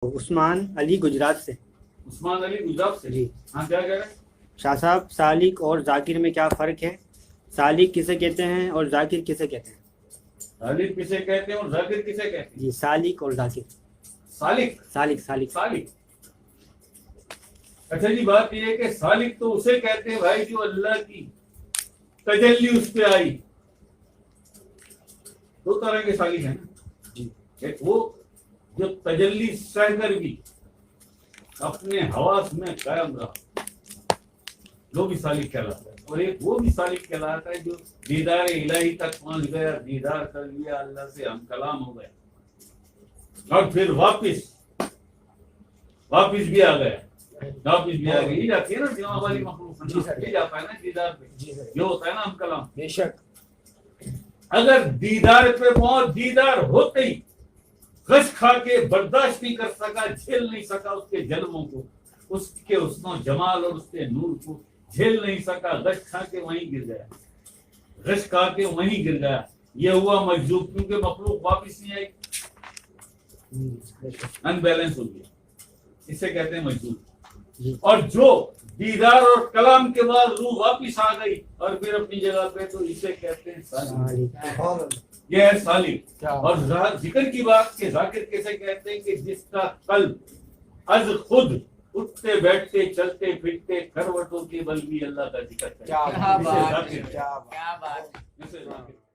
عثمان علی گجرات سے. عثمان علی گجرات سے. جی ہاں کیا کہہ رہے ہیں؟ شاہ صاحب سالک اور ذاکر میں کیا فرق ہے؟ سالک کسے کہتے ہیں اور ذاکر کسے کہتے ہیں؟ سالک کسے کہتے ہیں اور ذاکر کسے کہتے ہیں؟ جی سالک اور ذاکر. سالک سالک سالک سالک. اچھا جی، بات یہ ہے کہ سالک تو اسے کہتے ہیں بھائی جو اللہ کی تجلی اس پہ آئی. دو طرح کے سالک ہیں نا. جی ایک وہ جو تجلی سہ کر بھی اپنے حواس میں قائم رہا، جو بھی سالک کہلاتا ہے. اور ایک وہ بھی سالک کہلاتا ہے جو دیدار الہی تک پہنچ گیا، دیدار کر لیا اللہ سے، ہم کلام ہو گیا، اور پھر واپس بھی آ گیا. واپس بھی آ گئی. یہ جاتی ہے نا دیوان والی مخلوق، یہ جاتا ہے نا دیدار پہ، جو ہوتا ہے نا ہم کلام. بے شک. اگر دیدار پہ پہنچ، دیدار ہوتے ہی غش کھا کے برداشت نہیں کر سکا، جھیل نہیں سکا اس کے جلووں کو، اس کے حسن و جمال اور اس کے نور کو جھیل نہیں سکا، غش کھا کے وہیں گر گیا. غش کھا کے وہیں گر گیا. یہ ہوا مجذوب، کیونکہ مخلوق واپس نہیں آئی، ان بیلنس ہو گیا. اسے کہتے ہیں مجذوب. اور جو دیدار اور کلام کے بعد روح واپس آ گئی اور پھر اپنی جگہ پہ، تو اسے کہتے ہیں سالک. یہ ہے سالک. اور ذکر کی بات کہ ذاکر کیسے کہتے ہیں کہ جس کا قلب از خود اٹھتے بیٹھتے چلتے پھرتے کروٹوں کے بل بھی اللہ کا ذکر کرے. کیا بات ہے.